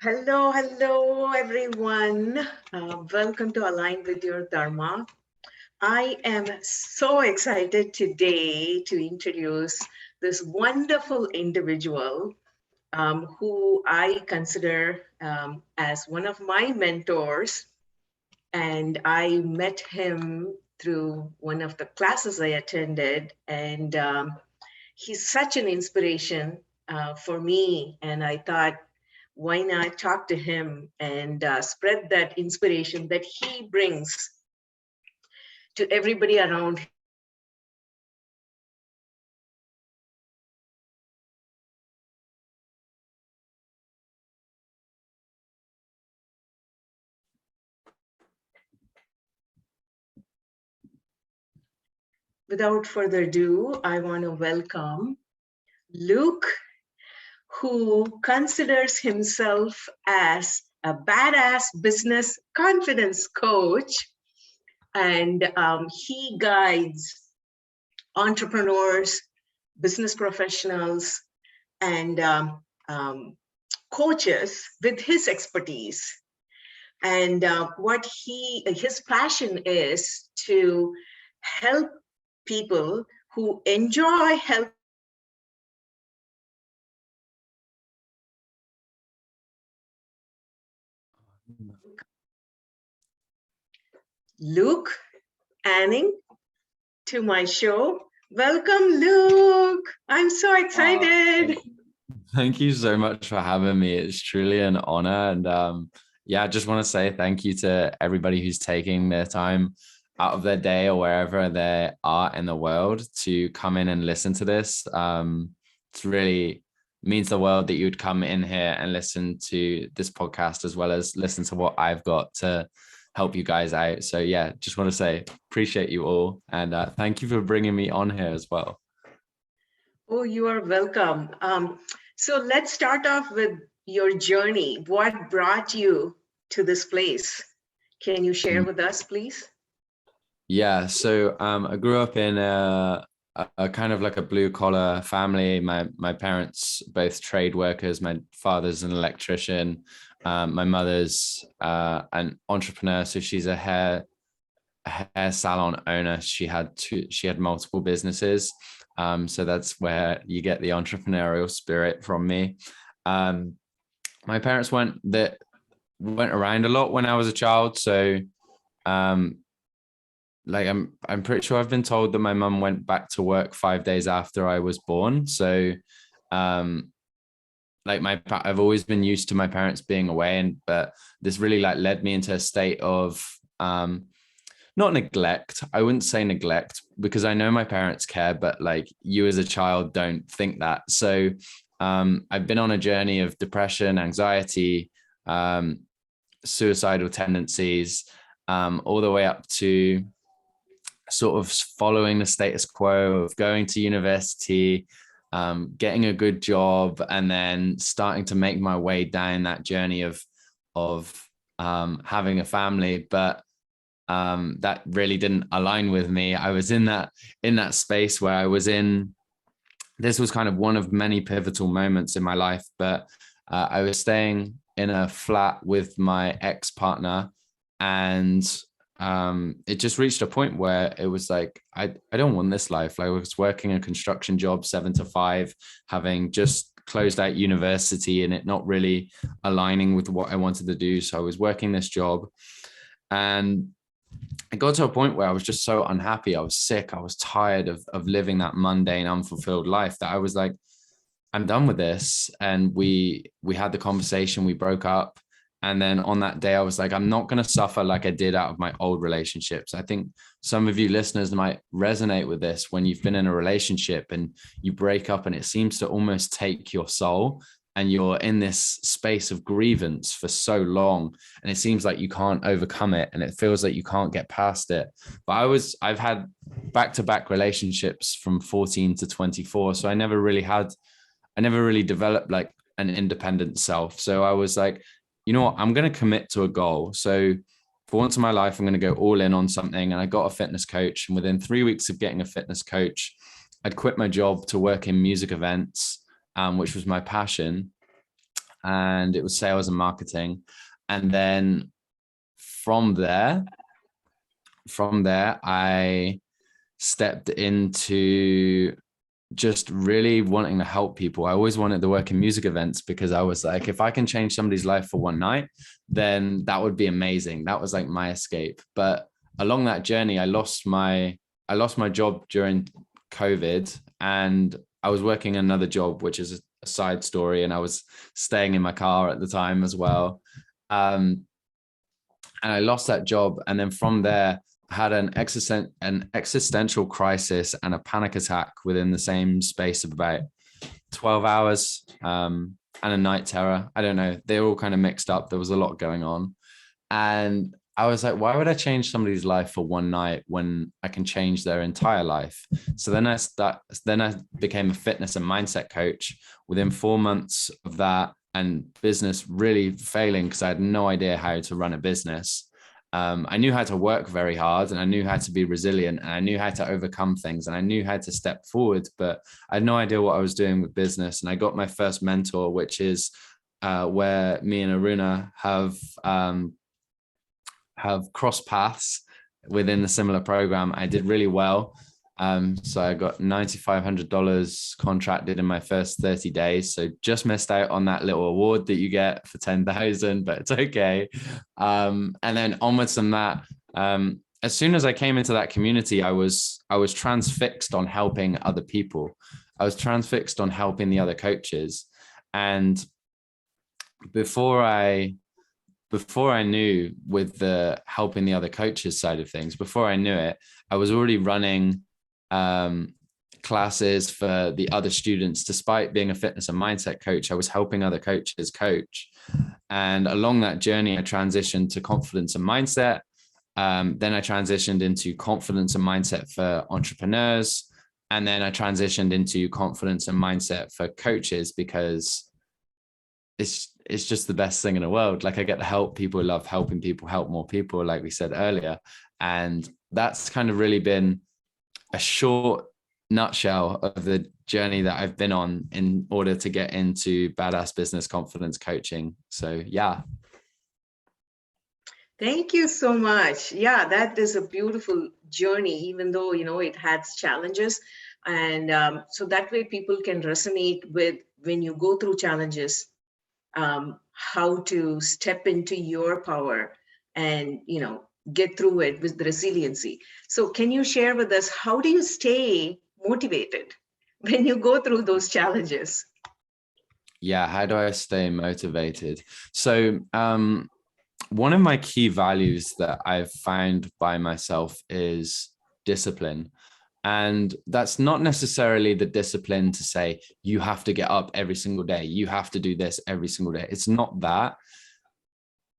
Hello, everyone. Welcome to Align with Your Dharma. I am so excited today to introduce this wonderful individual who I consider as one of my mentors. And I met him through one of the classes I attended. And he's such an inspiration for me. And I thought, why not talk to him and spread that inspiration that he brings to everybody around him. Without further ado, I want to welcome Luke, who considers himself as a badass business confidence coach. And he guides entrepreneurs, business professionals, and coaches with his expertise. And what his passion is to help people who enjoy help. Luke Anning to my show. Welcome, Luke. I'm so excited. Thank you so much for having me. It's truly an honor. And I just want to say thank you to everybody who's taking their time out of their day or wherever they are in the world to come in and listen to this. It's really means the world that you'd come in here and listen to this podcast as well as listen to what I've got to help you guys out. So just want to say appreciate you all, and thank you for bringing me on here as well. Oh, you are welcome. So let's start off with your journey. What brought you to this place? Can you share with us, please? Yeah, so I grew up in a kind of like a blue collar family. My parents both trade workers. My father's an electrician. My mother's an entrepreneur, so she's a hair salon owner. She had multiple businesses. So that's where you get the entrepreneurial spirit from me. My parents went around a lot when I was a child. So I'm pretty sure I've been told that my mum went back to work 5 days after I was born. So I've always been used to my parents being away, but this really led me into a state of not neglect. I wouldn't say neglect because I know my parents care, but you as a child don't think that. So I've been on a journey of depression, anxiety, suicidal tendencies, all the way up to sort of following the status quo of going to university, getting a good job, and then starting to make my way down that journey of having a family. But that really didn't align with me. I was in that space where I was in. This was kind of one of many pivotal moments in my life, but I was staying in a flat with my ex-partner, and it just reached a point where it was like, I don't want this life. I was working a construction job 7 to 5, having just closed out university and it not really aligning with what I wanted to do. So I was working this job, and it got to a point where I was just so unhappy. I was sick. I was tired of living that mundane, unfulfilled life that I was like, I'm done with this. And we had the conversation, we broke up. And then on that day, I was like, I'm not going to suffer like I did out of my old relationships. I think some of you listeners might resonate with this when you've been in a relationship and you break up and it seems to almost take your soul, and you're in this space of grievance for so long, and it seems like you can't overcome it, and it feels like you can't get past it. But I've had back-to-back relationships from 14 to 24. So I never really developed like an independent self. So I was like, you know what, I'm going to commit to a goal. So for once in my life, I'm going to go all in on something. And I got a fitness coach. And within 3 weeks of getting a fitness coach, I'd quit my job to work in music events, which was my passion. and it was sales and marketing. And then from there, I stepped into just really wanting to help people. I always wanted to work in music events because I was like, if I can change somebody's life for one night, then that would be amazing. That was like my escape. But along that journey, I lost my job during COVID, and I was working another job, which is a side story, and I was staying in my car at the time as well. And I lost that job, and then from there I had an existential crisis and a panic attack within the same space of about 12 hours, and a night terror. I don't know, they were all kind of mixed up. There was a lot going on, and I was like, why would I change somebody's life for one night when I can change their entire life? So then I became a fitness and mindset coach. Within 4 months of that, and business really failing because I had no idea how to run a business. I knew how to work very hard, and I knew how to be resilient, and I knew how to overcome things, and I knew how to step forward, but I had no idea what I was doing with business. And I got my first mentor, which is where me and Aruna have crossed paths within the similar program. I did really well. So I got $9,500 contracted in my first 30 days. So just missed out on that little award that you get for 10,000, but it's okay. And then onwards from that, as soon as I came into that community, I was transfixed on helping other people. I was transfixed on helping the other coaches. And before I knew, with the helping the other coaches side of things, before I knew it, I was already running classes for the other students. Despite being a fitness and mindset coach, I was helping other coaches coach. And along that journey, I transitioned to confidence and mindset. Then I transitioned into confidence and mindset for entrepreneurs. And then I transitioned into confidence and mindset for coaches, because it's just the best thing in the world. Like, I get to help people, love helping people, help more people, like we said earlier. And that's kind of really been a short nutshell of the journey that I've been on in order to get into badass business confidence coaching. So yeah. Thank you so much. Yeah, that is a beautiful journey, even though, it has challenges. And so that way people can resonate with, when you go through challenges, how to step into your power and, get through it with the resiliency. So can you share with us, how do you stay motivated when you go through those challenges? Yeah, how do I stay motivated? So one of my key values that I've found by myself is discipline. And that's not necessarily the discipline to say you have to get up every single day, you have to do this every single day. It's not that.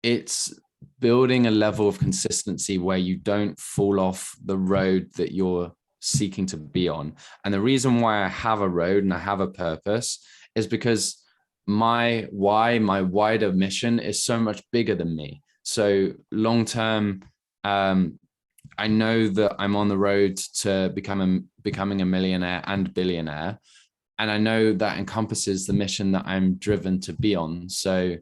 It's building a level of consistency where you don't fall off the road that you're seeking to be on. And the reason why I have a road and I have a purpose is because my wider mission is so much bigger than me. So long term, I know that I'm on the road to becoming a millionaire and billionaire. And I know that encompasses the mission that I'm driven to be on. So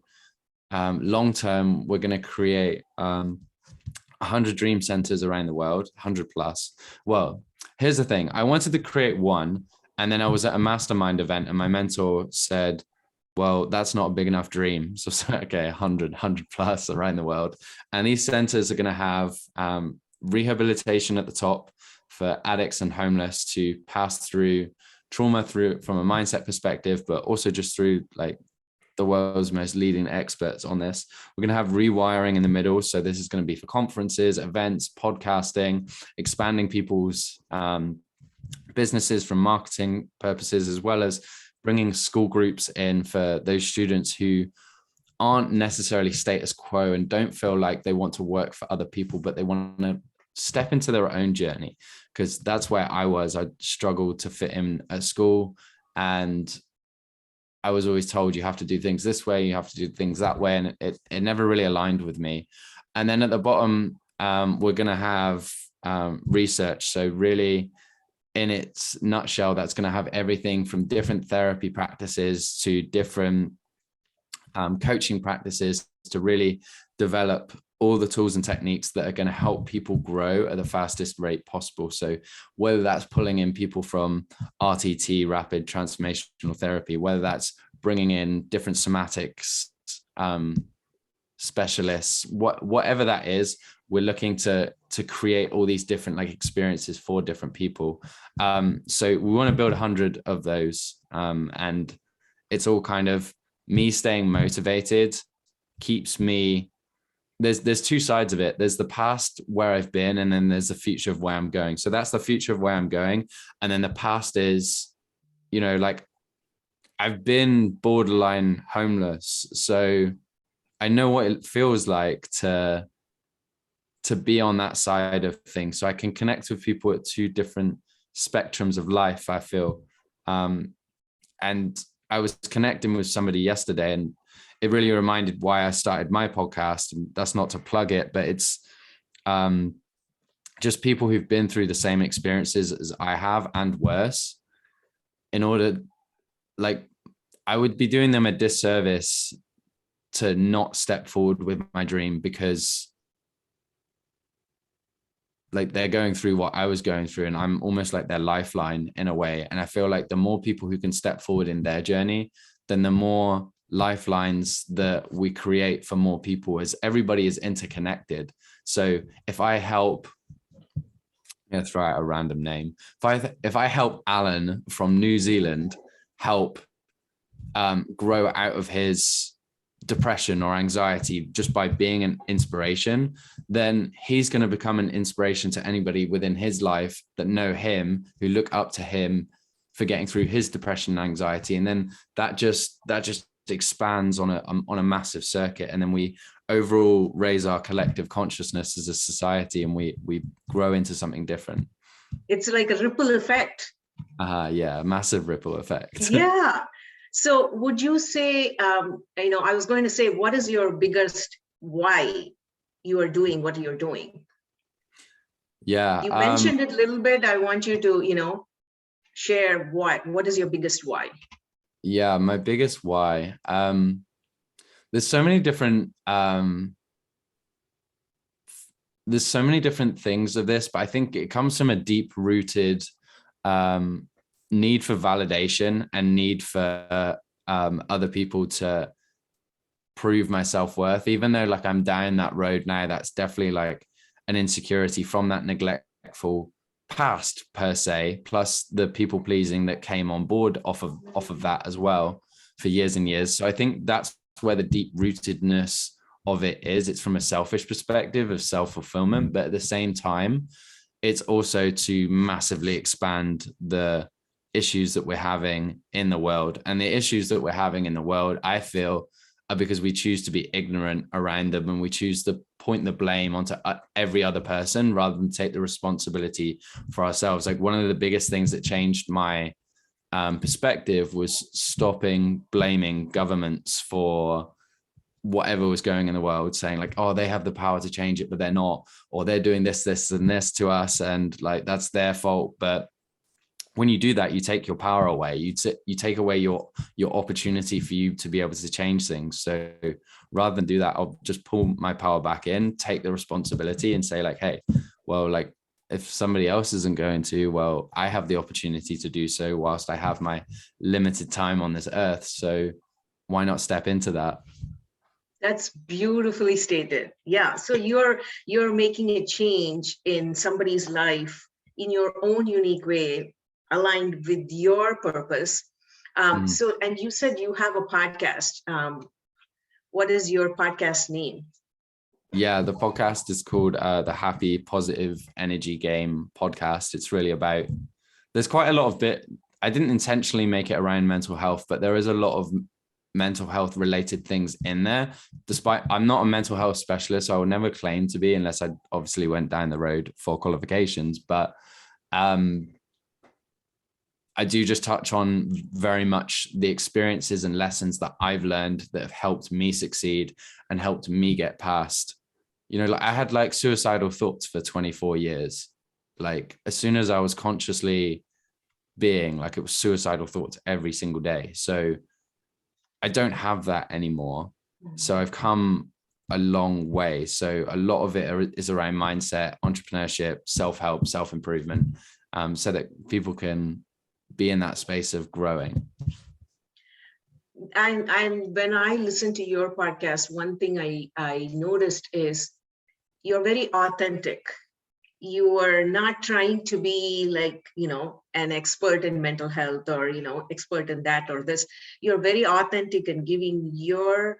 long term, we're going to create 100 dream centers around the world, 100 plus. Well, here's the thing. I wanted to create one. And then I was at a mastermind event, and my mentor said, well, that's not a big enough dream. So okay, 100 plus around the world. And these centers are going to have rehabilitation at the top for addicts and homeless to pass through trauma through from a mindset perspective, but also just through like the world's most leading experts on this. We're going to have rewiring in the middle. So this is going to be for conferences, events, podcasting, expanding people's businesses from marketing purposes, as well as bringing school groups in for those students who aren't necessarily status quo and don't feel like they want to work for other people, but they want to step into their own journey. Because that's where I was. I struggled to fit in at school, and I was always told you have to do things this way, you have to do things that way. And it never really aligned with me. And then at the bottom, we're going to have research. So really, in its nutshell, that's going to have everything from different therapy practices to different coaching practices to really develop all the tools and techniques that are going to help people grow at the fastest rate possible. So whether that's pulling in people from RTT, rapid transformational therapy, whether that's bringing in different somatics specialists, whatever that is, we're looking to create all these different like experiences for different people. So we want to build 100 of those, and it's all kind of me staying motivated keeps me. There's two sides of it. There's the past where I've been, and then there's the future of where I'm going. So that's the future of where I'm going, and then the past is, like I've been borderline homeless, so I know what it feels like to be on that side of things. So I can connect with people at two different spectrums of life, I feel. And I was connecting with somebody yesterday, and it really reminded why I started my podcast. And that's not to plug it, but it's just people who've been through the same experiences as I have and worse. In order, like, I would be doing them a disservice to not step forward with my dream, because like they're going through what I was going through, and I'm almost like their lifeline in a way. And I feel like the more people who can step forward in their journey, then the more lifelines that we create for more people, as everybody is interconnected. So if I help, throw out a random name, if I help Alan from New Zealand help grow out of his depression or anxiety just by being an inspiration, then he's going to become an inspiration to anybody within his life that know him, who look up to him for getting through his depression and anxiety. And then that just expands on a massive circuit, and then we overall raise our collective consciousness as a society, and we grow into something different. It's like a ripple effect. Yeah, a massive ripple effect. Yeah. So would you say, I was going to say, what is your biggest why you are doing what you're doing? Yeah. You mentioned it a little bit. I want you to, share what is your biggest why? Yeah, my biggest why. There's so many different things of this, but I think it comes from a deep rooted need for validation and need for other people to prove my self-worth, even though like I'm down that road now. That's definitely like an insecurity from that neglectful past per se, plus the people pleasing that came on board off of that as well for years and years. So I think that's where the deep rootedness of it is. It's from a selfish perspective of self-fulfillment, but at the same time, it's also to massively expand the issues that we're having in the world. And the issues that we're having in the world, I feel, are because we choose to be ignorant around them, and we choose to point the blame onto every other person rather than take the responsibility for ourselves. Like one of the biggest things that changed my perspective was stopping blaming governments for whatever was going in the world, saying like, oh, they have the power to change it, but they're not, or they're doing this and this to us, and like that's their fault. But when you do that, you take your power away. You take away your opportunity for you to be able to change things. So rather than do that, I'll just pull my power back in, take the responsibility, and say like, hey, well, like if somebody else isn't going to, well, I have the opportunity to do so whilst I have my limited time on this earth. So why not step into that? That's beautifully stated. Yeah. So you're making a change in somebody's life in your own unique way, aligned with your purpose. So, and you said you have a podcast. What is your podcast name? Yeah, the podcast is called the Happy Positive Energy Game podcast. It's really about, there's quite a lot of I didn't intentionally make it around mental health, but there is a lot of mental health related things in there. Despite I'm not a mental health specialist, so I would never claim to be unless I obviously went down the road for qualifications. But I do just touch on very much the experiences and lessons that I've learned that have helped me succeed and helped me get past. Like I had like suicidal thoughts for 24 years. Like as soon as I was consciously being, like it was suicidal thoughts every single day. So I don't have that anymore. So I've come a long way. So a lot of it is around mindset, entrepreneurship, self-help, self-improvement, so that people can be in that space of growing. And when I listen to your podcast, one thing I noticed is you're very authentic. You are not trying to be like, an expert in mental health or, expert in that or this. You're very authentic and giving your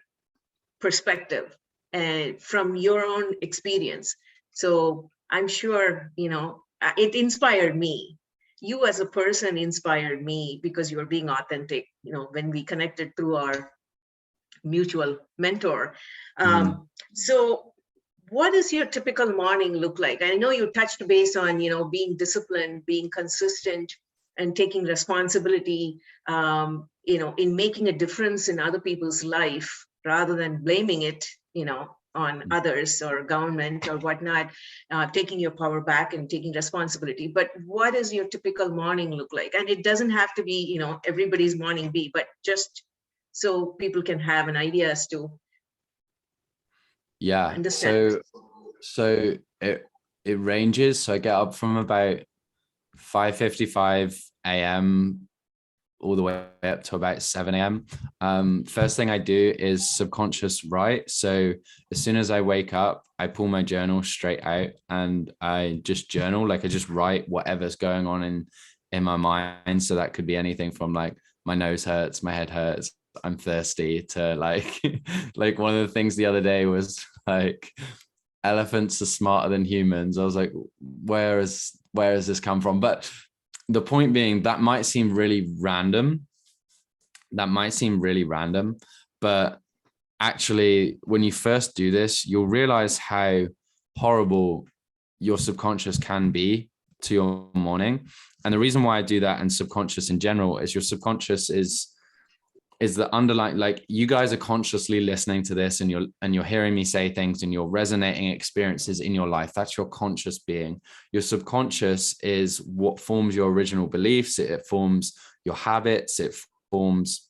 perspective and from your own experience. So I'm sure, it inspired me. You as a person inspired me because you're being authentic, when we connected through our mutual mentor. So what does your typical morning look like? I know you touched base on, being disciplined, being consistent, and taking responsibility, in making a difference in other people's life rather than blaming it, on others or government or whatnot, taking your power back and taking responsibility. But what does your typical morning look like? And it doesn't have to be, everybody's morning be, but just so people can have an idea as to Yeah. understand. So it ranges. So I get up from about 5:55 a.m. all the way up to about 7 a.m. First thing I do is subconscious write. So as soon as I wake up, I pull my journal straight out and I just journal. Like I just write whatever's going on in my mind. So that could be anything from like my nose hurts, my head hurts, I'm thirsty, to like like one of the things the other day was like elephants are smarter than humans. I was like, where has this come from? But the point being, that might seem really random. But actually, when you first do this, you'll realize how horrible your subconscious can be to your morning. And the reason why I do that, and subconscious in general, is your subconscious is the underlying, like, you guys are consciously listening to this and you're hearing me say things and you're resonating experiences in your life. That's your conscious being. Your subconscious is what forms your original beliefs. It forms your habits. It forms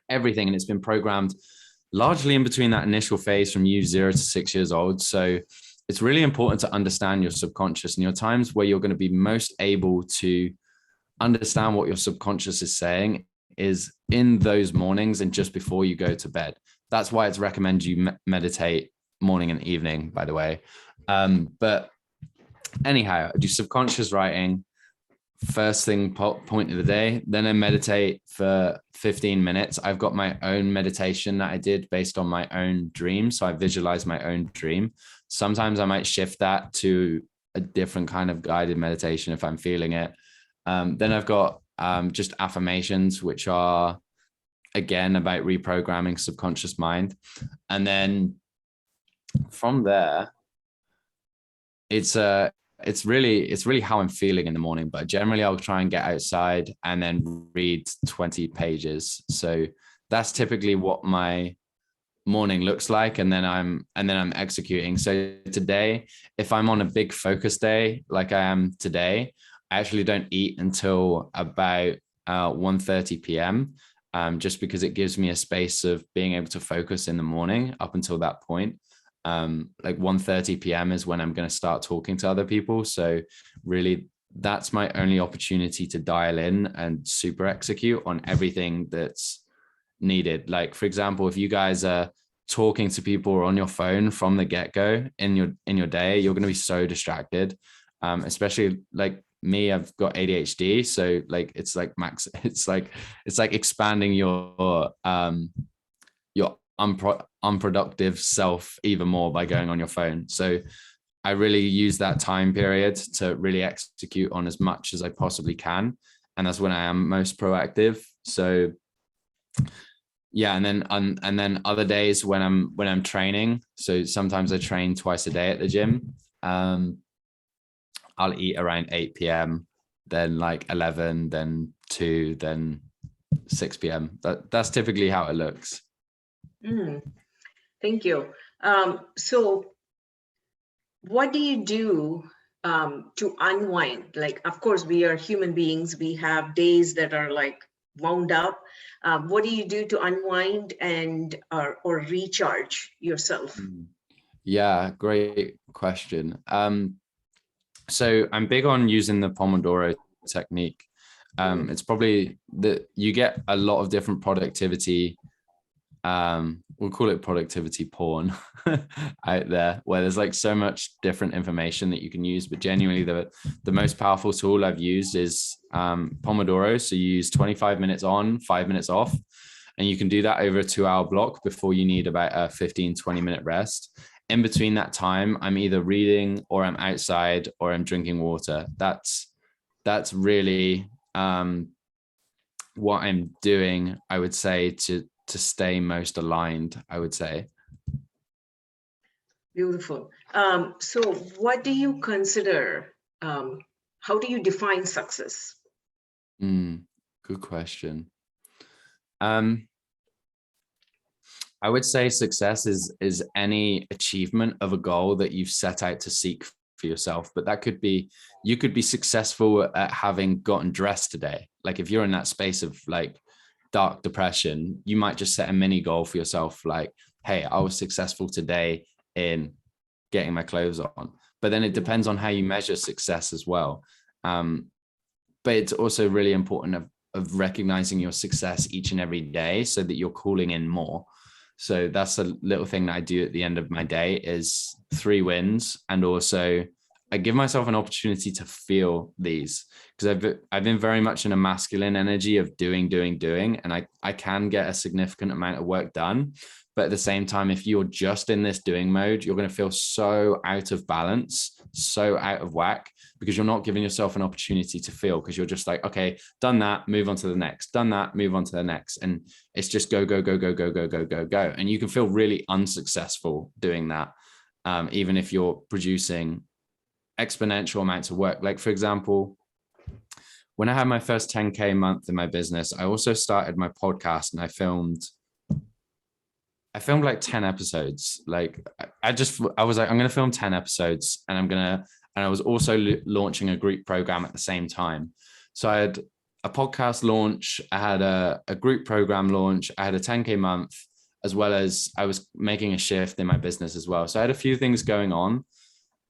everything. And it's been programmed largely in between that initial phase from you 0 to 6 years old. So it's really important to understand your subconscious, and your times where you're going to be most able to understand what your subconscious is saying is in those mornings and just before you go to bed. That's why it's recommended you meditate morning and evening, by the way. But anyhow, I do subconscious writing first thing point of the day. Then I meditate for 15 minutes. I've got my own meditation that I did based on my own dream. So I visualize my own dream. Sometimes I might shift that to a different kind of guided meditation if I'm feeling it. Then I've got just affirmations, which are again about reprogramming subconscious mind. And then from there, it's really how I'm feeling in the morning. But generally I'll try and get outside and then read 20 pages. So that's typically what my morning looks like, and then I'm executing. So today, if I'm on a big focus day like I am today, I actually don't eat until about 1:30 p.m. Just because it gives me a space of being able to focus in the morning up until that point. Like 1:30 p.m. is when I'm going to start talking to other people. So really, that's my only opportunity to dial in and super execute on everything that's needed. Like, for example, if you guys are talking to people or on your phone from the get-go in your day, you're going to be so distracted. Especially like me, I've got ADHD, so like it's like expanding your unproductive self even more by going on your phone. So I really use that time period to really execute on as much as I possibly can, and that's when I am most proactive. So yeah, and then other days when I'm training, so sometimes I train twice a day at the gym. I'll eat around 8 p.m., then like 11, then 2, then 6 p.m. That's typically how it looks. Thank you. So what do you do to unwind? Like, of course, we are human beings. We have days that are like wound up, what do you do to unwind and or recharge yourself? Yeah, great question. So I'm big on using the Pomodoro technique. It's probably that you get a lot of different productivity, we'll call it productivity porn out there, where there's like so much different information that you can use, but genuinely the most powerful tool I've used is Pomodoro. So you use 25 minutes on, 5 minutes off, and you can do that over a 2-hour block before you need about a 15-20 minute rest. In between that time, I'm either reading or I'm outside or I'm drinking water. That's really what I'm doing, I would say, to stay most aligned, I would say. Beautiful. So what do you consider, how do you define success? Good question. I would say success is any achievement of a goal that you've set out to seek for yourself. But that could be, you could be successful at having gotten dressed today. Like if you're in that space of like dark depression, you might just set a mini goal for yourself, like, hey, I was successful today in getting my clothes on. But then it depends on how you measure success as well. But it's also really important of recognizing your success each and every day so that you're calling in more. So that's a little thing that I do at the end of my day is 3 wins. And also I give myself an opportunity to feel these, because I've been very much in a masculine energy of doing. And I can get a significant amount of work done. But at the same time, if you're just in this doing mode, you're going to feel so out of balance, so out of whack, because you're not giving yourself an opportunity to feel, because you're just like, okay, done that, move on to the next, done that, move on to the next. And it's just go. And you can feel really unsuccessful doing that, even if you're producing exponential amounts of work. Like, for example, when I had my first 10K month in my business, I also started my podcast and I filmed like 10 episodes. Like I was like, I'm going to film 10 episodes and I was also launching a group program at the same time. So I had a podcast launch, I had a group program launch, I had a 10K month, as well as I was making a shift in my business as well. So I had a few things going on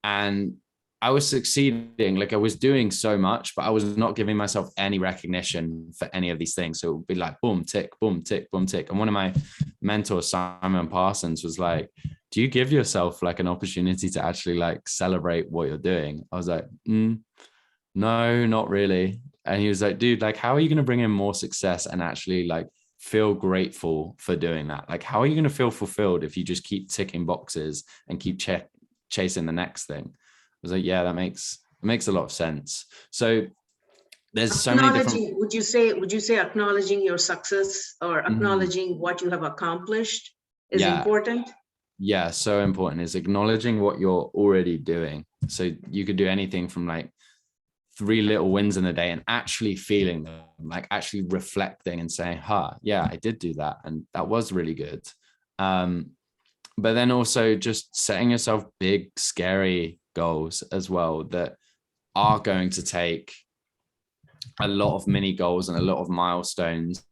and I was succeeding. Like I was doing so much, but I was not giving myself any recognition for any of these things. So it would be like, boom, tick, boom, tick, boom, tick. And one of my mentors, Simon Parsons, was like, do you give yourself like an opportunity to actually like celebrate what you're doing? I was like, no, not really. And he was like, dude, like, how are you going to bring in more success and actually like feel grateful for doing that? Like, how are you going to feel fulfilled if you just keep ticking boxes and keep chasing the next thing? I was like, yeah, that makes a lot of sense. So there's so many different. Would you say acknowledging your success or acknowledging what you have accomplished is important? Yeah, so important is acknowledging what you're already doing. So you could do anything from like 3 little wins in a day and actually feeling them, like actually reflecting and saying, yeah, I did do that. And that was really good. But then also just setting yourself big, scary goals as well that are going to take a lot of mini goals and a lot of milestones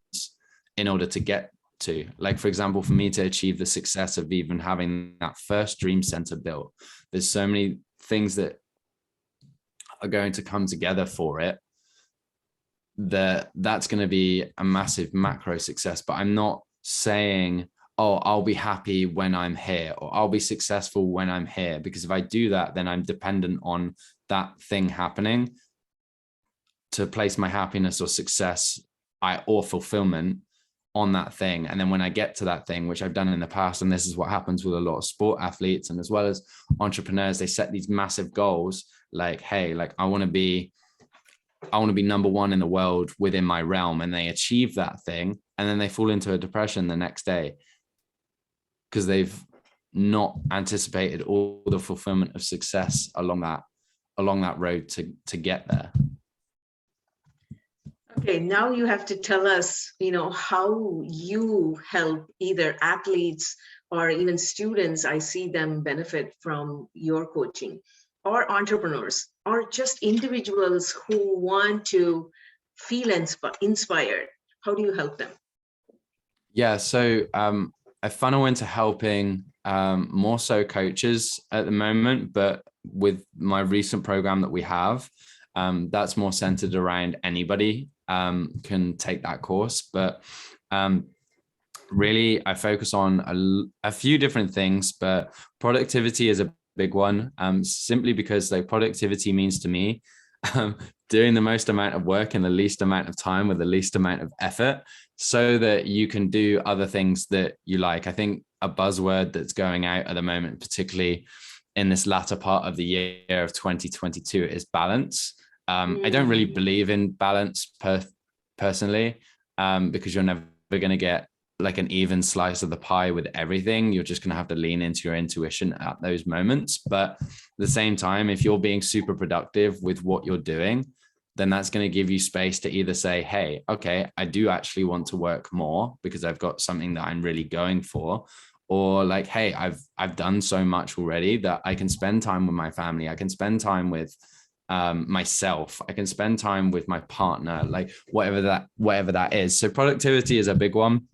in order to get to. Like, for example, for me to achieve the success of even having that first dream center built, there's so many things that are going to come together for it that's going to be a massive macro success. But I'm not saying, oh, I'll be happy when I'm here, or I'll be successful when I'm here, because if I do that, then I'm dependent on that thing happening to place my happiness or success or fulfillment on that thing. And then when I get to that thing, which I've done in the past, and this is what happens with a lot of sport athletes and as well as entrepreneurs, they set these massive goals like, hey, like I want to be number 1 in the world within my realm, and they achieve that thing and then they fall into a depression the next day because they've not anticipated all the fulfillment of success along that road to get there. Okay, now you have to tell us, how you help either athletes or even students. I see them benefit from your coaching, or entrepreneurs, or just individuals who want to feel inspired. How do you help them? Yeah, so I funnel into helping more so coaches at the moment, but with my recent program that we have, that's more centered around anybody can take that course. But really, I focus on a few different things, but productivity is a big one, simply because like productivity means to me um, doing the most amount of work in the least amount of time with the least amount of effort so that you can do other things that you like. I think a buzzword that's going out at the moment, particularly in this latter part of the year of 2022, is balance. I don't really believe in balance personally, because you're never going to get like an even slice of the pie with everything. You're just going to have to lean into your intuition at those moments. But at the same time, if you're being super productive with what you're doing, then that's going to give you space to either say, hey, okay, I do actually want to work more because I've got something that I'm really going for. Or like, hey, I've done so much already that I can spend time with my family. I can spend time with myself. I can spend time with my partner, like whatever that is. So productivity is a big one.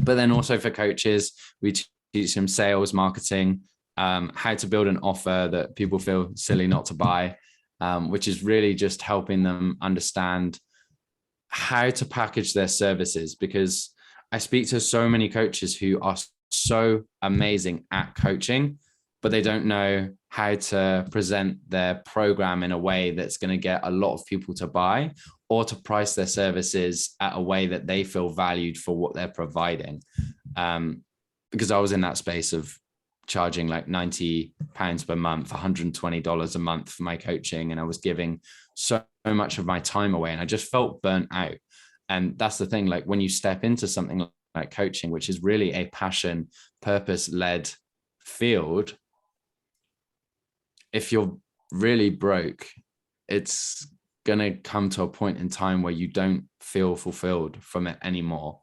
But then also for coaches, we teach them sales, marketing, how to build an offer that people feel silly not to buy, which is really just helping them understand how to package their services. Because I speak to so many coaches who are so amazing at coaching, but they don't know how to present their program in a way that's going to get a lot of people to buy, or to price their services at a way that they feel valued for what they're providing. Because I was in that space of charging like £90 per month, $120 a month for my coaching. And I was giving so much of my time away and I just felt burnt out. And that's the thing, like when you step into something like coaching, which is really a passion, purpose-led field, if you're really broke, it's going to come to a point in time where you don't feel fulfilled from it anymore.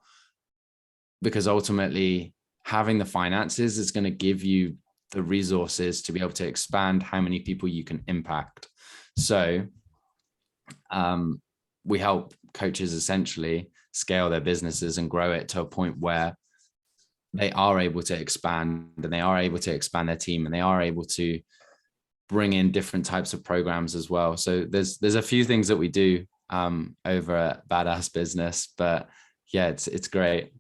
Because ultimately, having the finances is going to give you the resources to be able to expand how many people you can impact. So we help coaches essentially scale their businesses and grow it to a point where they are able to expand, and they are able to expand their team, and they are able to bring in different types of programs as well. So there's a few things that we do over at Badass Business, but yeah, it's great.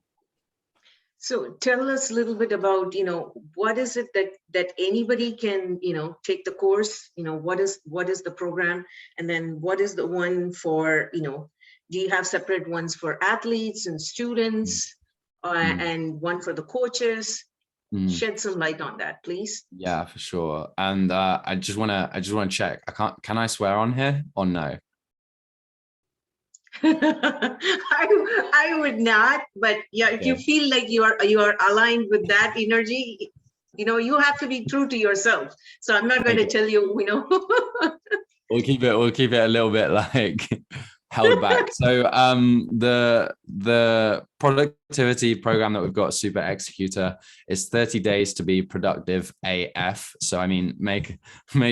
So tell us a little bit about, what is it that anybody can, take the course, what is the program, and then what is the one for, do you have separate ones for athletes and students, and one for the coaches? Shed some light on that, please. Yeah, for sure. And I just want to check. Can I swear on here or no? I would not, but yeah, if you feel like you are aligned with that energy, you have to be true to yourself. So I'm not going to tell you, We'll keep it a little bit like held back. So the productivity program that we've got, Super Executor, is 30 days to be productive AF. So I mean, make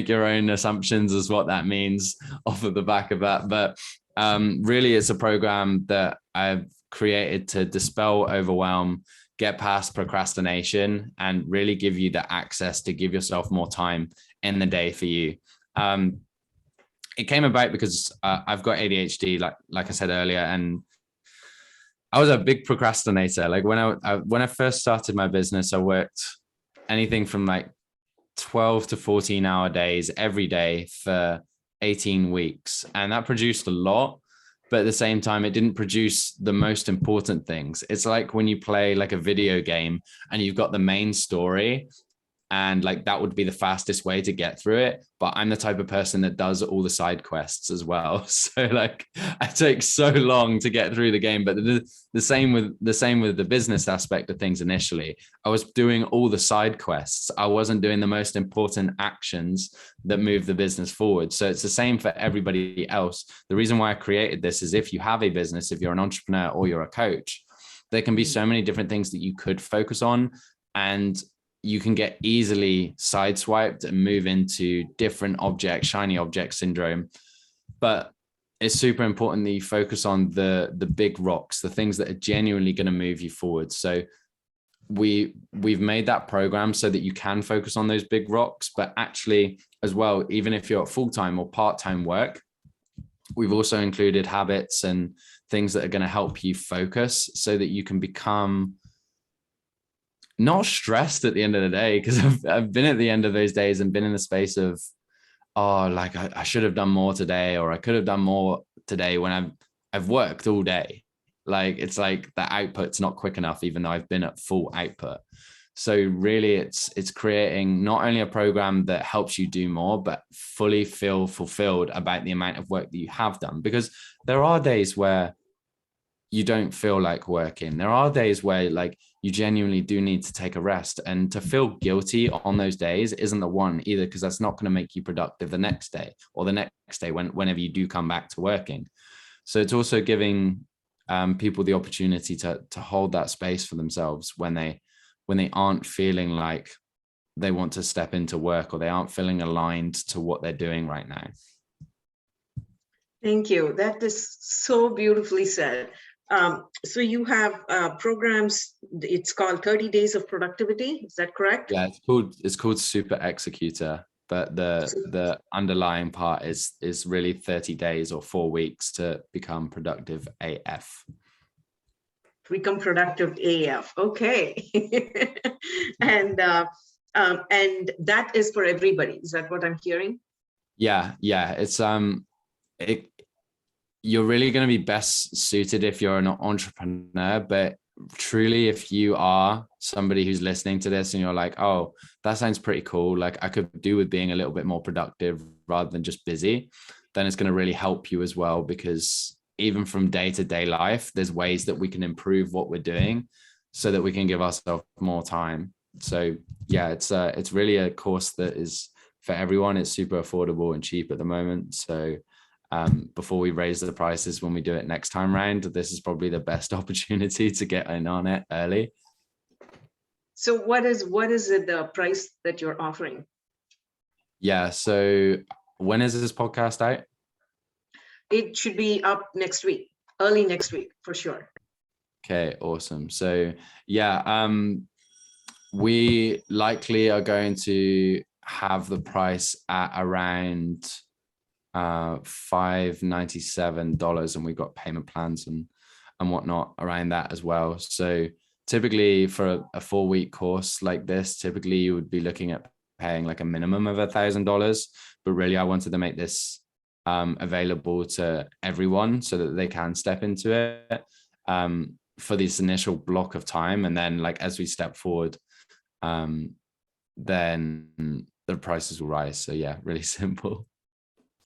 your own assumptions as what that means off of the back of that. But really, it's a program that I've created to dispel overwhelm, get past procrastination, and really give you the access to give yourself more time in the day for you. It came about because I've got ADHD, like I said earlier, and I was a big procrastinator. Like when I first started my business, I worked anything from like 12 to 14-hour days every day for 18 weeks. And that produced a lot, but at the same time, it didn't produce the most important things. It's like when you play like a video game and you've got the main story, and like that would be the fastest way to get through it. But I'm the type of person that does all the side quests as well. So like I take so long to get through the game. But the same with the business aspect of things. Initially, I was doing all the side quests. I wasn't doing the most important actions that move the business forward. So it's the same for everybody else. The reason why I created this is if you have a business, if you're an entrepreneur or you're a coach, there can be so many different things that you could focus on, and you can get easily sideswiped and move into different objects, shiny object syndrome. But it's super important that you focus on the big rocks, the things that are genuinely going to move you forward. So we've made that program so that you can focus on those big rocks, but actually as well, even if you're at full-time or part-time work, we've also included habits and things that are going to help you focus so that you can become not stressed at the end of the day. Because I've been at the end of those days and been in the space of, oh, like I should have done more today, or I could have done more today when I've worked all day. Like it's like the output's not quick enough, even though I've been at full output. So really it's creating not only a program that helps you do more, but fully feel fulfilled about the amount of work that you have done. Because there are days where you don't feel like working. There are days where like you genuinely do need to take a rest, and to feel guilty on those days isn't the one either, because that's not going to make you productive the next day or the next day whenever you do come back to working. So it's also giving people the opportunity to hold that space for themselves when they aren't feeling like they want to step into work, or they aren't feeling aligned to what they're doing right now. Thank you. That is so beautifully said. So you have programs, it's called 30 Days of Productivity. Is that correct? Yeah, it's called Super Executor, but the underlying part is really 30 days or 4 weeks to become productive AF. Become productive AF. Okay. and that is for everybody. Is that what I'm hearing? Yeah. It's you're really going to be best suited if you're an entrepreneur, but truly, if you are somebody who's listening to this and you're like, oh, that sounds pretty cool, like I could do with being a little bit more productive rather than just busy, then it's going to really help you as well. Because even from day-to-day life, there's ways that we can improve what we're doing so that we can give ourselves more time. So yeah, it's really a course that is for everyone. It's super affordable and cheap at the moment. So before we raise the prices when we do it next time round, this is probably the best opportunity to get in on it early. So what is it, the price that you're offering? Yeah. So when is this podcast out? It should be up next week, early next week for sure. Okay, awesome. So yeah, we likely are going to have the price at around $597, and we've got payment plans and whatnot around that as well. So typically for a 4-week course like this, typically you would be looking at paying like a minimum of $1,000, but really I wanted to make this available to everyone so that they can step into it for this initial block of time, and then like as we step forward, then the prices will rise. So yeah, really simple.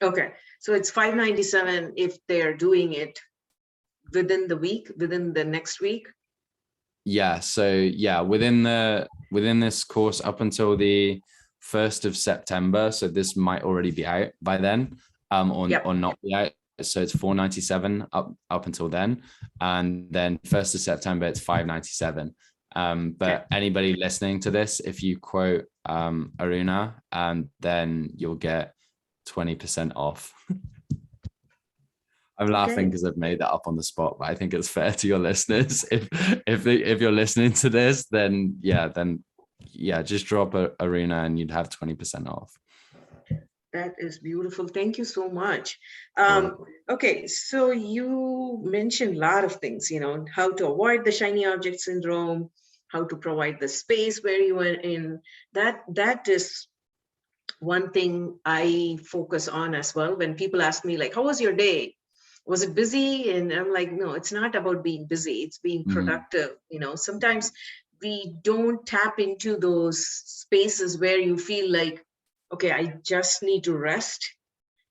Okay, so it's $597 if they're doing it within the next week. Yeah. So yeah, within this course up until the 1st of September. So this might already be out by then, or not be out. So it's $497 up until then, and then 1st of September it's $597. But anybody listening to this, if you quote Aruna, then you'll get 20% off. I'm laughing because I've made that up on the spot, but I think it's fair to your listeners. If you're listening to this, then just drop Aruna and you'd have 20% off. That is beautiful. Thank you so much. Okay, so you mentioned a lot of things, how to avoid the shiny object syndrome, how to provide the space where you are in. That is one thing I focus on as well. When people ask me like, how was your day? Was it busy? And I'm like, no, it's not about being busy. It's being productive. Sometimes we don't tap into those spaces where you feel like, okay, I just need to rest.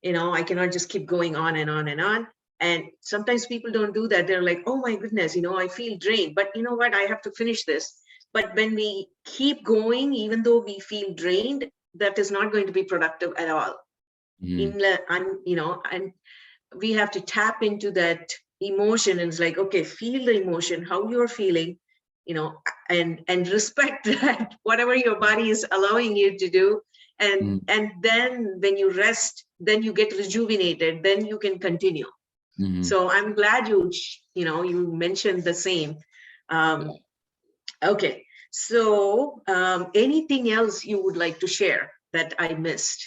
I cannot just keep going on and on and on. And sometimes people don't do that. They're like, oh my goodness, I feel drained, but you know what? I have to finish this. But when we keep going, even though we feel drained, that is not going to be productive at all. And we have to tap into that emotion, and it's like, okay, feel the emotion, how you're feeling, and respect that whatever your body is allowing you to do, And Mm. then when you rest, then you get rejuvenated, then you can continue. Mhm. So I'm glad you mentioned the same. Um, okay. So anything else you would like to share that I missed?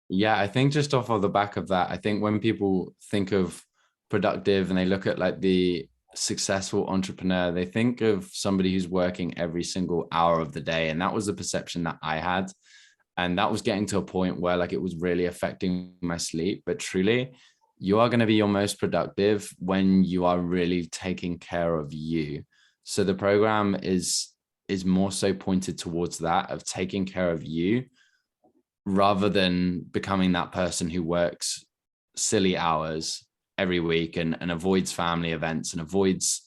Yeah, I think just off of the back of that, I think when people think of productive and they look at like the successful entrepreneur, they think of somebody who's working every single hour of the day. And that was the perception that I had. And that was getting to a point where like it was really affecting my sleep. But truly, you are going to be your most productive when you are really taking care of you. So the program is more so pointed towards that of taking care of you rather than becoming that person who works silly hours every week and avoids family events and avoids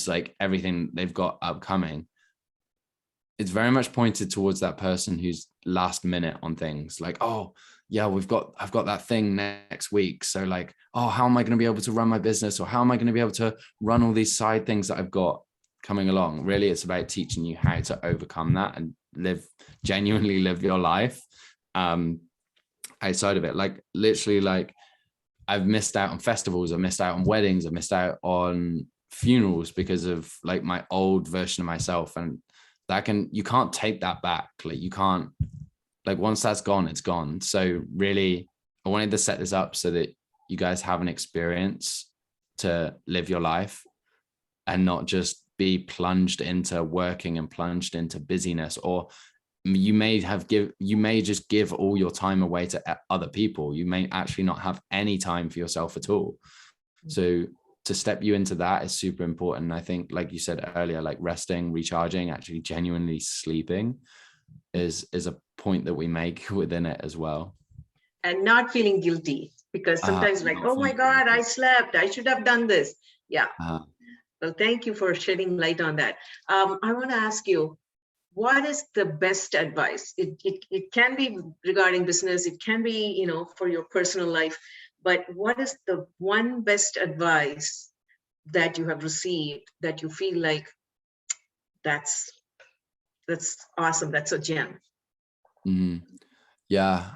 like everything they've got upcoming. It's very much pointed towards that person who's last minute on things like, oh yeah, I've got that thing next week, so like, oh, how am I going to be able to run my business, or how am I going to be able to run all these side things that I've got coming along? Really, it's about teaching you how to overcome that and genuinely live your life outside of it. Like literally, like I've missed out on festivals, I've missed out on weddings, I've missed out on funerals because of like my old version of myself. And you can't take that back. Like you can't, like once that's gone, it's gone. So really, I wanted to set this up so that you guys have an experience to live your life and not just be plunged into working and plunged into busyness. Or you may just give all your time away to other people. You may actually not have any time for yourself at all. So to step you into that is super important. I think, like you said earlier, like resting, recharging, actually genuinely sleeping is a point that we make within it as well. And not feeling guilty, because sometimes like, Not oh my feeling God, I guilty. slept, I should have done this. Yeah. Uh, Well, thank you for shedding light on that. I want to ask you, what is the best advice? It can be regarding business, it can be, for your personal life, but what is the one best advice that you have received that you feel like that's awesome, that's a gem? mhm. Yeah.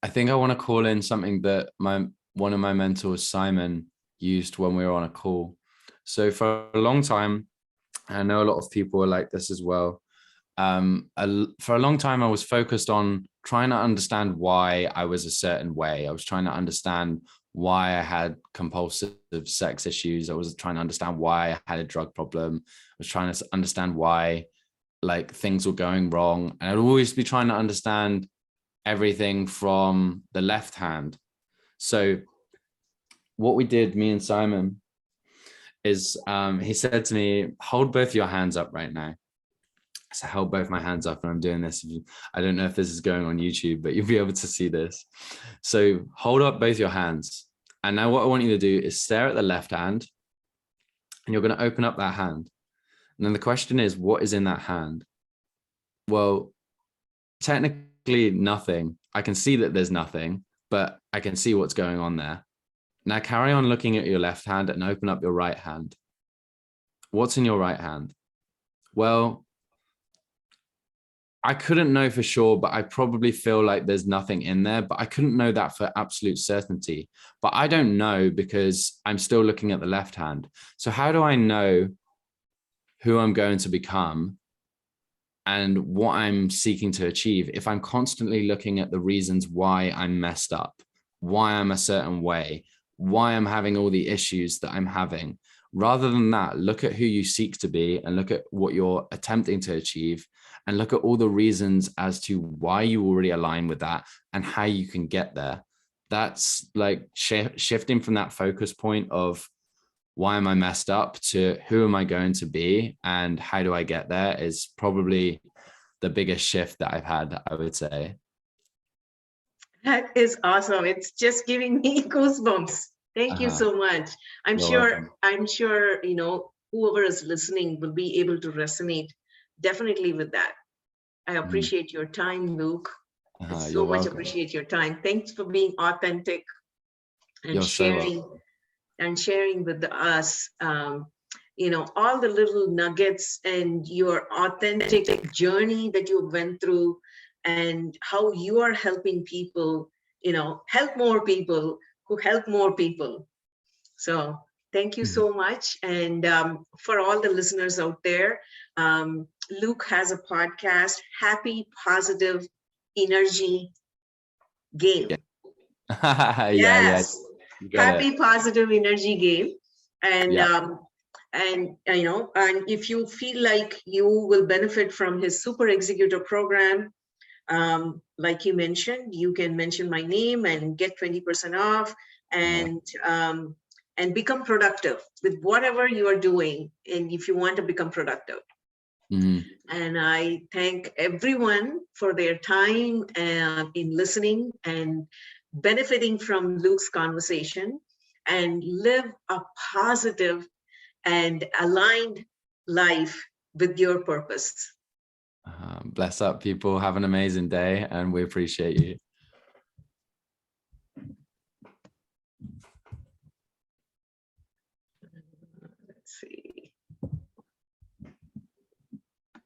I think I want to call in something that one of my mentors, Simon, used when we were on a call. So for a long time, I know a lot of people are like this as well. For a long time, I was focused on trying to understand why I was a certain way. I was trying to understand why I had compulsive sex issues. I was trying to understand why I had a drug problem. I was trying to understand why like things were going wrong. And I'd always be trying to understand everything from the left hand. So what we did, me and Simon, is he said to me, hold both your hands up right now. So I held both my hands up and I'm doing this. I don't know if this is going on YouTube, but you'll be able to see this. So hold up both your hands. And now what I want you to do is stare at the left hand and you're going to open up that hand. And then the question is, what is in that hand? Well, technically nothing. I can see that there's nothing, but I can see what's going on there. Now carry on looking at your left hand and open up your right hand. What's in your right hand? Well, I couldn't know for sure, but I probably feel like there's nothing in there, but I couldn't know that for absolute certainty. But I don't know because I'm still looking at the left hand. So how do I know who I'm going to become and what I'm seeking to achieve if I'm constantly looking at the reasons why I'm messed up, why I'm a certain way, why I'm having all the issues that I'm having? Rather than that, look at who you seek to be and look at what you're attempting to achieve and look at all the reasons as to why you already align with that and how you can get there. That's like shifting from that focus point of why am I messed up to who am I going to be and how do I get there is probably the biggest shift that I've had, I would say. That is awesome. It's just giving me goosebumps. Thank you Uh-huh. so much. I'm You're sure, welcome. I'm sure, whoever is listening will be able to resonate definitely with that. I Mhm. appreciate your time, Luke. I You're so much welcome. appreciate your time. Thanks for being authentic and You're so sharing welcome. and sharing with us all the little nuggets and your authentic journey that you went through, and how you are helping people, help more people who help more people. So thank you so much. And for all the listeners out there, Luke has a podcast, Happy Positive Energy Game. Yeah, Yes, you got it. Happy Positive Energy Game. And Yeah. and if you feel like you will benefit from his super executive program, like you mentioned, you can mention my name and get 20% off, and become productive with whatever you are doing, and if you want to become productive. Mhm. And I thank everyone for their time in listening and benefiting from Luke's conversation, and live a positive and aligned life with your purpose. Bless up, people. Have an amazing day, and we appreciate you. Let's see.